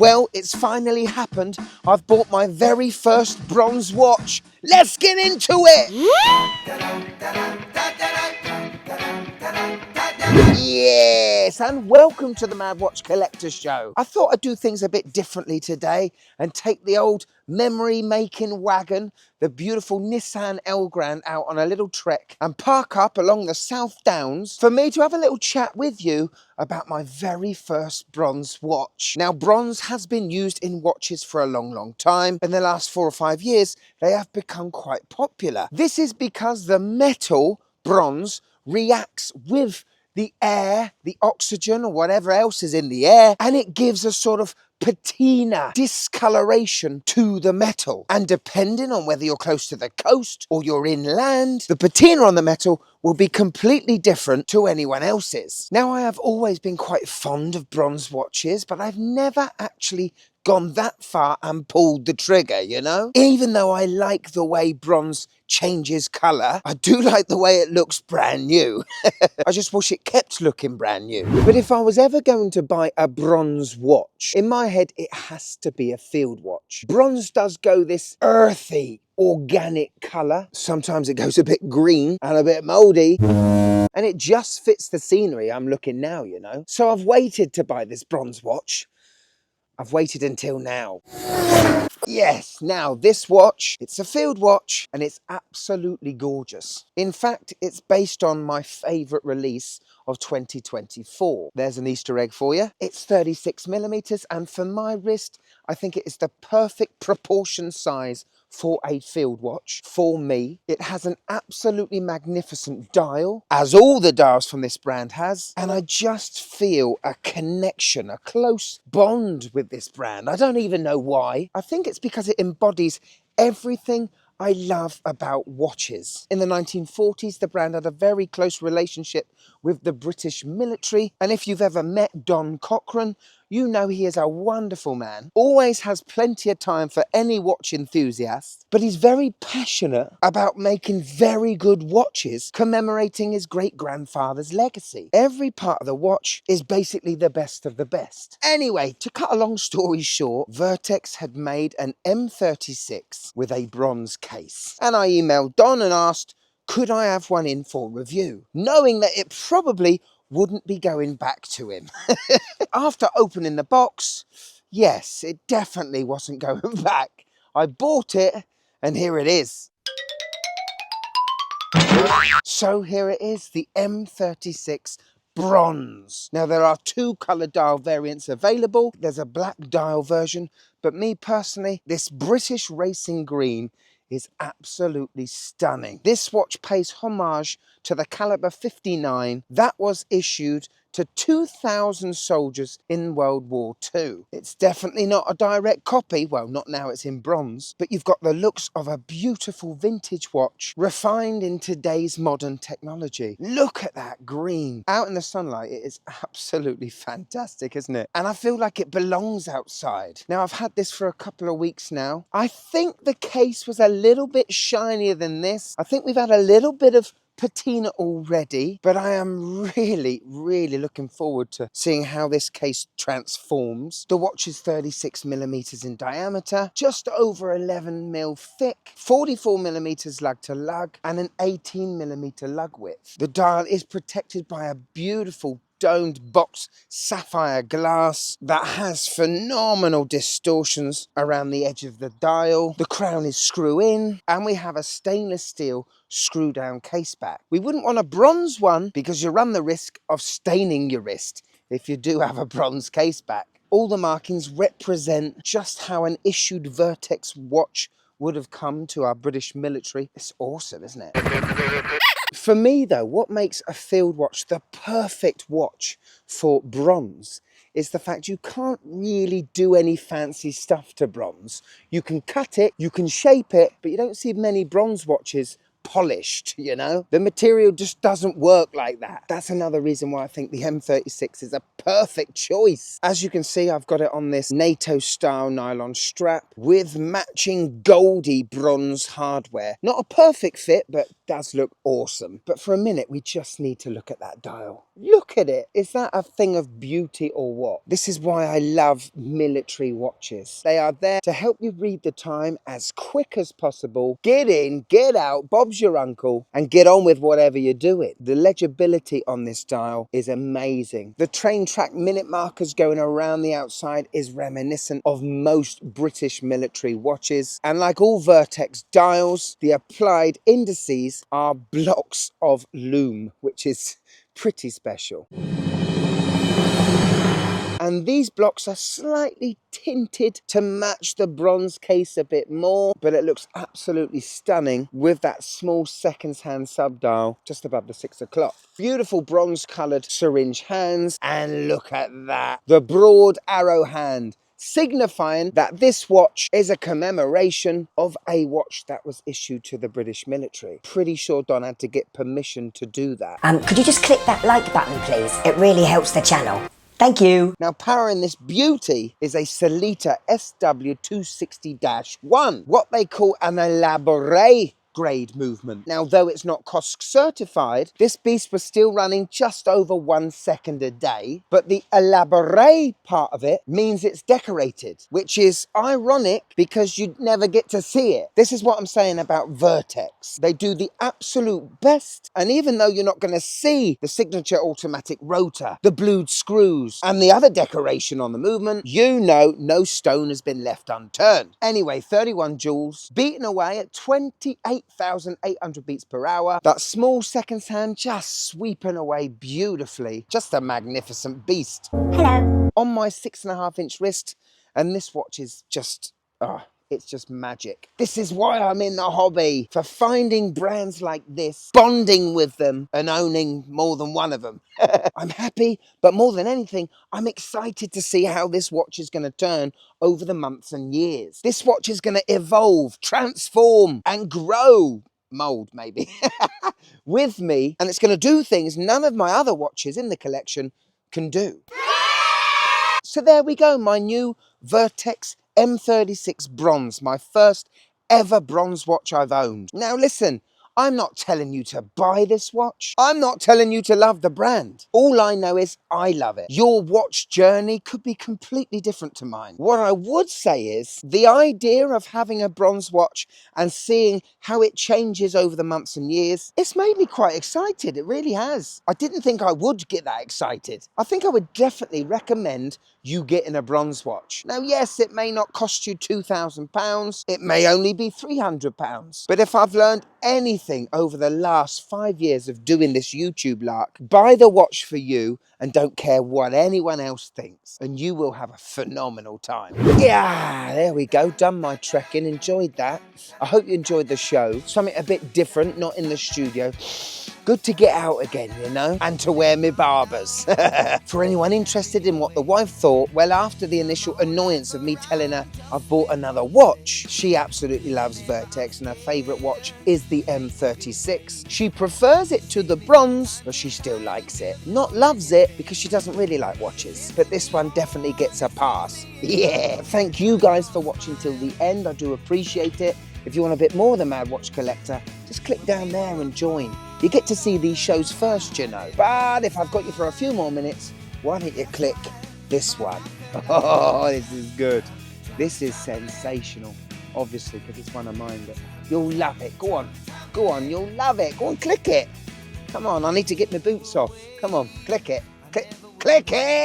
Well, it's finally happened. I've bought my very first bronze watch. Let's get into it! Yes, and welcome to the Mad Watch Collector Show. I thought I'd do things a bit differently today and take the old memory-making wagon, the beautiful Nissan Elgrand, out on a little trek and park up along the South Downs for me to have a little chat with you about my very first bronze watch. Now, bronze has been used in watches for a long time. In the last 4 or 5 years, they have become quite popular. This is because the metal, bronze, reacts with the air, the oxygen, or whatever else is in the air, and it gives a sort of patina, discoloration to the metal. And depending on whether you're close to the coast or you're inland, the patina on the metal will be completely different to anyone else's. Now, I have always been quite fond of bronze watches, but I've never actually gone that far and pulled the trigger, you know? Even though I like the way bronze changes colour, I do like the way it looks brand new. I just wish it kept looking brand new. But if I was ever going to buy a bronze watch, in my head it has to be a field watch. Bronze does go this earthy, organic colour. Sometimes it goes a bit green and a bit mouldy. And it just fits the scenery I'm looking now, you know? So I've waited to buy this bronze watch. I've waited until now. Yes, now this watch, it's a field watch and it's absolutely gorgeous. In fact, it's based on my favourite release of 2024. There's an Easter egg for you. It's 36mm, and for my wrist, I think it is the perfect proportion size for a field watch for me. It has an absolutely magnificent dial, as all the dials from this brand has, and I just feel a connection, a close bond with this brand. I don't even know why. I think it's because it embodies everything I love about watches. In the 1940s, the brand had a very close relationship with the British military, and if you've ever met Don Cochrane, you know he is a wonderful man, always has plenty of time for any watch enthusiast, but he's very passionate about making very good watches commemorating his great-grandfather's legacy. Every part of the watch is basically the best of the best. Anyway, to cut a long story short, Vertex had made an M36 with a bronze case, and I emailed Don and asked, could I have one in for review, knowing that it probably wouldn't be going back to him. After opening the box, yes, it definitely wasn't going back. I bought it, and here it is. So here it is, the M36 bronze. Now, there are 2 colour dial variants available. There's a black dial version, but me personally, this British racing green is absolutely stunning. This watch pays homage to the Caliber 59 that was issued to 2,000 soldiers in World War II. It's definitely not a direct copy, well, not now it's in bronze, but you've got the looks of a beautiful vintage watch refined in today's modern technology. Look at that green. Out in the sunlight, it is absolutely fantastic, isn't it? And I feel like it belongs outside. Now, I've had this for a couple of weeks now. I think the case was a little bit shinier than this. I think we've had a little bit of patina already, but I am really looking forward to seeing how this case transforms. The watch is 36mm in diameter, just over 11mm thick, 44mm lug to lug, and an 18mm lug width. The dial is protected by a beautiful domed box sapphire glass that has phenomenal distortions around the edge of the dial. The crown is screw in, and we have a stainless steel screw down case back. We wouldn't want a bronze one because you run the risk of staining your wrist if you do have a bronze case back. All the markings represent just how an issued Vertex watch would have come to our British military. It's awesome, isn't it? For me, though, what makes a field watch the perfect watch for bronze is the fact you can't really do any fancy stuff to bronze. You can cut it, you can shape it, but you don't see many bronze watches polished, you know? The material just doesn't work like that. That's another reason why I think the M36 is a perfect choice. As you can see, I've got it on this NATO style nylon strap with matching goldy bronze hardware. Not a perfect fit, but does look awesome. But for a minute, we just need to look at that dial. Look at it. Is that a thing of beauty or what? This is why I love military watches. They are there to help you read the time as quick as possible. Get in, get out, Bob's your uncle, and get on with whatever you're doing. The legibility on this dial is amazing. The train track minute markers going around the outside is reminiscent of most British military watches. And like all Vertex dials, the applied indices are blocks of lume, which is pretty special. And these blocks are slightly tinted to match the bronze case a bit more, but it looks absolutely stunning with that small seconds hand subdial just above the 6 o'clock. Beautiful bronze coloured syringe hands, and look at that, the broad arrow hand, signifying that this watch is a commemoration of a watch that was issued to the British military. Pretty sure Don had to get permission to do that. Could you just click that like button, please? It really helps the channel. Thank you. Now, powering this beauty is a Sellita SW260-1, what they call an elaborate grade movement. Now, though it's not COSC certified, this beast was still running just over 1 second a day, but the elaborate part of it means it's decorated, which is ironic because you'd never get to see it. This is what I'm saying about Vertex. They do the absolute best, and even though you're not going to see the signature automatic rotor, the blued screws, and the other decoration on the movement, you know no stone has been left unturned. Anyway, 31 joules, beating away at 28,800 beats per hour. That small seconds hand just sweeping away beautifully. Just a magnificent beast. Hello. On my 6.5-inch wrist, and this watch is just, it's just magic. This is why I'm in the hobby, for finding brands like this, bonding with them, and owning more than one of them. I'm happy, but more than anything, I'm excited to see how this watch is going to turn over the months and years. This watch is going to evolve, transform, and grow. Mold, maybe. With me, and it's going to do things none of my other watches in the collection can do. So there we go, my new Vertex M36 bronze, my first ever bronze watch I've owned. Now listen, I'm not telling you to buy this watch. I'm not telling you to love the brand. All I know is I love it. Your watch journey could be completely different to mine. What I would say is the idea of having a bronze watch and seeing how it changes over the months and years, it's made me quite excited. It really has. I didn't think I would get that excited. I think I would definitely recommend you getting a bronze watch. Now, yes, it may not cost you £2,000. It may only be £300. But if I've learned anything over the last 5 years of doing this YouTube lark, buy the watch for you and don't care what anyone else thinks, and you will have a phenomenal time. Yeah, there we go. Done my trekking. Enjoyed that. I hope you enjoyed the show. Something a bit different, not in the studio. Good to get out again, you know, and to wear my barbers. For anyone interested in what the wife thought, well, after the initial annoyance of me telling her I've bought another watch, she absolutely loves Vertex, and her favourite watch is the M36. She prefers it to the bronze, but she still likes it. Not loves it, because she doesn't really like watches. But this one definitely gets a pass. Yeah! Thank you guys for watching till the end. I do appreciate it. If you want a bit more of the Mad Watch Collector, just click down there and join. You get to see these shows first, you know. But if I've got you for a few more minutes, why don't you click this one? Oh, this is good. This is sensational. Obviously, because it's one of mine, but you'll love it. Go on. Go on, you'll love it. Go on, click it. Come on, I need to get my boots off. Come on, click it. Click it.